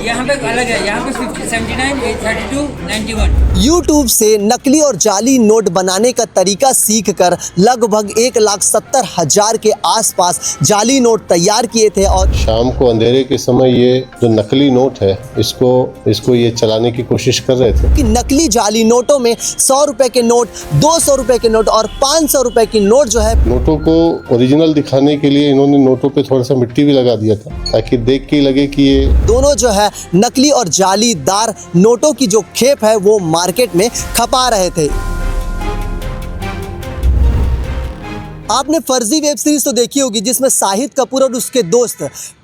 यहाँ पे अलग है, यहाँ पे 79, 832, 91। यूट्यूब से नकली और जाली नोट बनाने का तरीका सीखकर लगभग 1,70,000 के आसपास जाली नोट तैयार किए थे और शाम को अंधेरे के समय ये जो नकली नोट है इसको ये चलाने की कोशिश कर रहे थे। कि नकली जाली नोटों में 100 रुपए के नोट, 200 रुपए के नोट और 500 रुपए की नोट जो है नोटों को ओरिजिनल दिखाने के लिए इन्होंने नोटों पे थोड़ा सा मिट्टी भी लगा दिया था ताकि देख के लगे कि ये दोनों जो है नकली और जालीदार नोटों की जो खेप है वो मार्केट में खपा रहे थे। आपने फर्जी वेब सीरीज तो देखी होगी जिसमें शाहिद कपूर और उसके दोस्त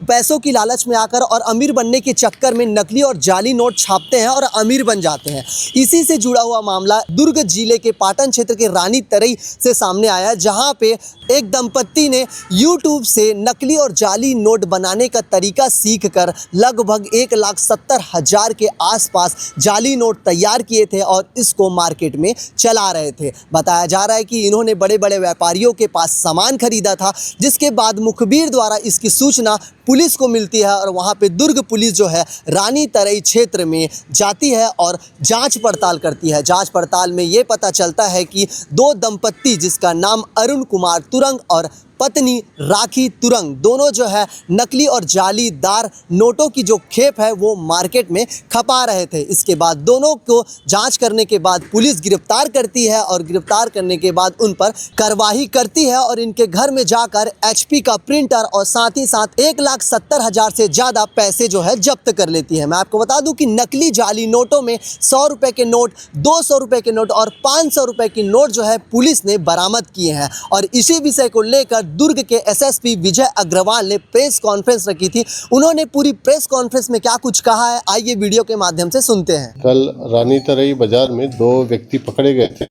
पैसों की लालच में आकर और अमीर बनने के चक्कर में नकली और जाली नोट छापते हैं और अमीर बन जाते हैं। इसी से जुड़ा हुआ मामला दुर्ग जिले के पाटन क्षेत्र के रानी तरई से सामने आया, जहां पे एक दंपत्ति ने यूट्यूब से नकली और जाली नोट बनाने का तरीका सीखकर लगभग 1,70,000 के आसपास जाली नोट तैयार किए थे और इसको मार्केट में चला रहे थे। बताया जा रहा है कि इन्होंने बड़े बड़े व्यापारियों के पास सामान खरीदा था, जिसके बाद मुखबिर द्वारा इसकी सूचना पुलिस को मिलती है और वहां पे दुर्ग पुलिस जो है रानी तरई क्षेत्र में जाती है और जांच पड़ताल करती है। जांच पड़ताल में ये पता चलता है कि दो दंपत्ति जिसका नाम अरुण कुमार तुरंग और पत्नी राखी तुरंग दोनों जो है नकली और जालीदार नोटों की जो खेप है वो मार्केट में खपा रहे थे। इसके बाद दोनों को जांच करने के बाद पुलिस गिरफ्तार करती है और गिरफ्तार करने के बाद उन पर कार्रवाई करती है और इनके घर में जाकर HP का प्रिंटर और साथ ही साथ 1,70,000 से ज़्यादा पैसे जो है जब्त कर लेती है। मैं आपको बता दूं कि नकली जाली नोटों में 100 रुपये के नोट, 200 रुपये के नोट और 500 रुपये की नोट जो है पुलिस ने बरामद किए हैं और इसी विषय को लेकर दुर्ग के SSP विजय अग्रवाल ने प्रेस कॉन्फ्रेंस रखी थी। उन्होंने पूरी प्रेस कॉन्फ्रेंस में क्या कुछ कहा है, आइए वीडियो के माध्यम से सुनते हैं। कल रानी तरई बाजार में 2 व्यक्ति पकड़े गए थे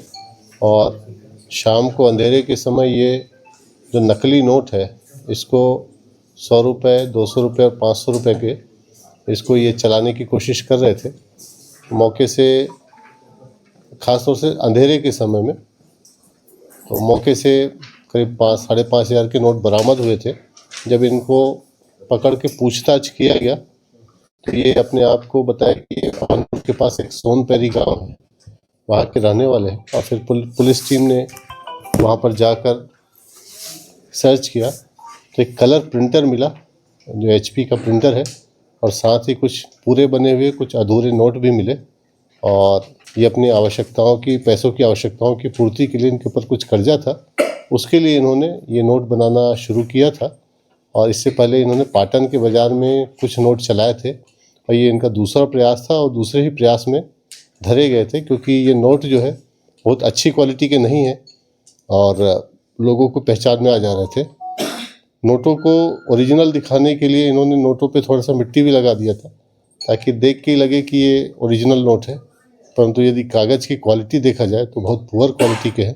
और शाम को अंधेरे के समय ये जो नकली नोट है इसको 100 रुपये, 200 रुपये और 500 रुपये के इसको ये चलाने की कोशिश कर रहे थे। मौके से ख़ासतौर से अंधेरे के समय में तो मौके से करीब 5,000 साढ़े 5,000 के नोट बरामद हुए थे। जब इनको पकड़ के पूछताछ किया गया तो ये अपने आप को बताया कि ये कानपुर के पास एक सोनपैरी गांव है, वहाँ के रहने वाले हैं। और फिर पुलिस टीम ने वहाँ पर जाकर सर्च किया तो एक कलर प्रिंटर मिला जो HP का प्रिंटर है और साथ ही कुछ पूरे बने हुए कुछ अधूरे नोट भी मिले और ये अपनी आवश्यकताओं की, पैसों की आवश्यकताओं की पूर्ति के लिए इनके ऊपर कुछ कर्जा था, उसके लिए इन्होंने ये नोट बनाना शुरू किया था। और इससे पहले इन्होंने पाटन के बाज़ार में कुछ नोट चलाए थे और ये इनका दूसरा प्रयास था और दूसरे ही प्रयास में धरे गए थे क्योंकि ये नोट जो है बहुत अच्छी क्वालिटी के नहीं है और लोगों को पहचान में आ जा रहे थे। नोटों को ओरिजिनल दिखाने के लिए इन्होंने नोटों पे थोड़ा सा मिट्टी भी लगा दिया था ताकि देख के लगे कि ये ओरिजिनल नोट है, परंतु यदि कागज़ की क्वालिटी देखा जाए तो बहुत पुअर क्वालिटी के हैं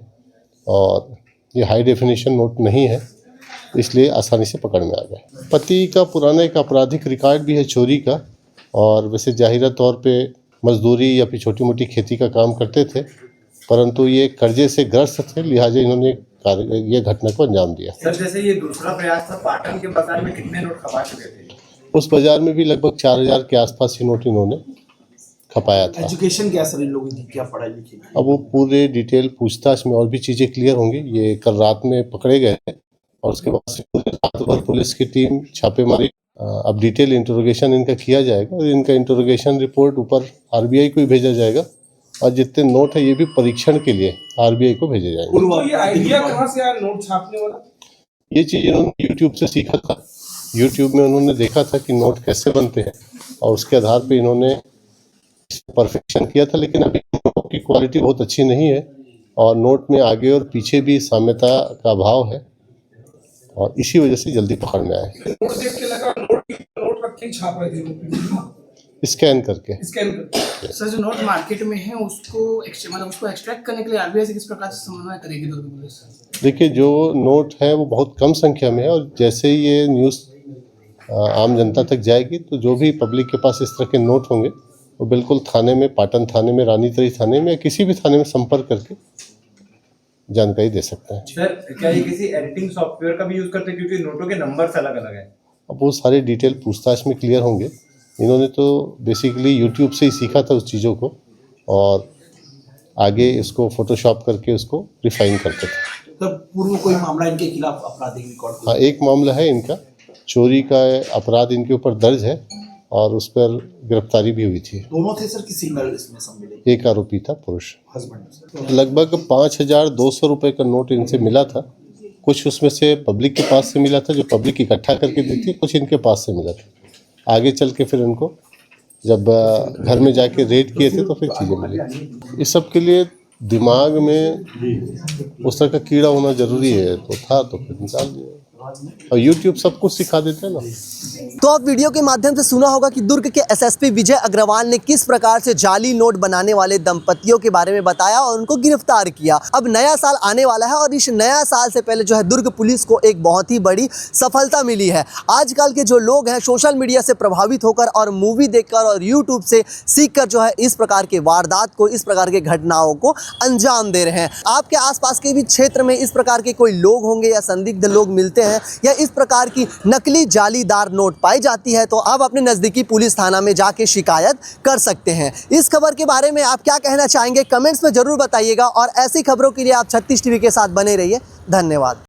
और ये हाई डेफिनेशन नोट नहीं है, इसलिए आसानी से पकड़ में आ गए। पति का पुराना एक आपराधिक रिकॉर्ड भी है चोरी का और वैसे ज़ाहिरा तौर पे मजदूरी या फिर छोटी मोटी खेती का काम करते थे, परंतु ये कर्जे से ग्रस्त थे, लिहाजा इन्होंने ये घटना को अंजाम दिया। सर, जैसे ये दूसरा प्रयास था, पाटन के बाजार में कितने नोट खपा चुके थे? उस बाजार में भी लगभग 4,000 के आसपास ही नोट इन्होंने खपाया था। एजुकेशन क्या सर इन लोगों की, क्या पढ़ाई लिखी? अब वो पूरे डिटेल पूछताछ में और भी चीज़ें क्लियर होंगी। ये कल रात में पकड़े गए हैं और उसके बाद से पूरे रात भर पुलिस की टीम छापेमारी, अब डिटेल इंटरोगेशन इनका किया जाएगा और इनका इंटरोगेशन रिपोर्ट ऊपर RBI को ही भेजा जाएगा और जितने नोट है ये भी परीक्षण के लिए RBI को भेजे जाएंगे। ये आइडिया कहाँ से आया नोट छापने वाला? ये चीज़ इन्होंने YouTube से सीखा था। YouTube में उन्होंने देखा था कि नोट कैसे बनते हैं और उसके आधार पर इन्होंने परफेक्शन किया था, लेकिन अभी नोट की क्वालिटी बहुत अच्छी नहीं है और नोट में आगे और पीछे भी साम्यता का अभाव है और इसी वजह से जल्दी पकड़ में आए। नोट देख के लगा नोट रख के छाप रहे थे, स्कैन करके। सर, जो नोट मार्केट में है उसको एक्सट्रैक्ट करने के लिए RBI से किस प्रकार से समन्वय करेगी दुर्ग पुलिस? देखिए, जो नोट है वो बहुत कम संख्या में है और जैसे ही ये न्यूज़ आम जनता तक जाएगी तो जो भी पब्लिक के पास इस तरह के नोट होंगे वो बिल्कुल थाने में, पाटन थाने में, रानी तरई थाने में या किसी भी थाने में संपर्क करके जानकारी दे सकते हैं। सर क्या ये किसी एडिटिंग सॉफ्टवेयर का भी यूज करते हैं, क्योंकि नोटों के नंबर्स अलग अलग हैं? अब वो सारे डिटेल पूछताछ में क्लियर होंगे। इन्होंने तो बेसिकली यूट्यूब से ही सीखा था उस चीज़ों को और आगे इसको फोटोशॉप करके उसको रिफाइन करते थे। तो पूर्व कोई मामला इनके खिलाफ आपराधिक रिकॉर्ड? हाँ, एक मामला है इनका, चोरी का अपराध इनके ऊपर दर्ज है और उस पर गिरफ्तारी भी हुई थी। दोनों थे सर कि सिंगल इसमें सम्मिलित? एक आरोपी था पुरुष। हस्बैंड। लगभग 5,200 रुपये का नोट इनसे मिला था। कुछ उसमें से पब्लिक के पास से मिला था, जो पब्लिक इकट्ठा करके दी थी, कुछ इनके पास से मिला था। आगे चल के फिर इनको जब घर में जाके रेड किए थे तो फिर चीज़ें मिली। इस सब के लिए दिमाग में उस तरह का कीड़ा होना जरूरी है, तो था तो फिर निकाल दिया। और YouTube सब कुछ सिखा देते हैं ना। तो अब वीडियो के माध्यम से सुना होगा कि दुर्ग के एसएसपी विजय अग्रवाल ने किस प्रकार से जाली नोट बनाने वाले दंपतियों के बारे में बताया और उनको गिरफ्तार किया। अब नया साल आने वाला है और इस नया साल से पहले जो है दुर्ग पुलिस को एक बहुत ही बड़ी सफलता मिली है। आजकल के जो लोग हैं सोशल मीडिया से प्रभावित होकर और मूवी देखकर और यूट्यूब से सीखकर जो है इस प्रकार के वारदात को, इस प्रकार के घटनाओं को अंजाम दे रहे हैं। आपके आसपास के भी क्षेत्र में इस प्रकार के कोई लोग होंगे या संदिग्ध लोग मिलते हैं या इस प्रकार की नकली जालीदार नोट पाई जाती है तो आप अपने नज़दीकी पुलिस थाना में जाके शिकायत कर सकते हैं। इस खबर के बारे में आप क्या कहना चाहेंगे कमेंट्स में ज़रूर बताइएगा और ऐसी खबरों के लिए आप 36 टीवी के साथ बने रहिए। धन्यवाद।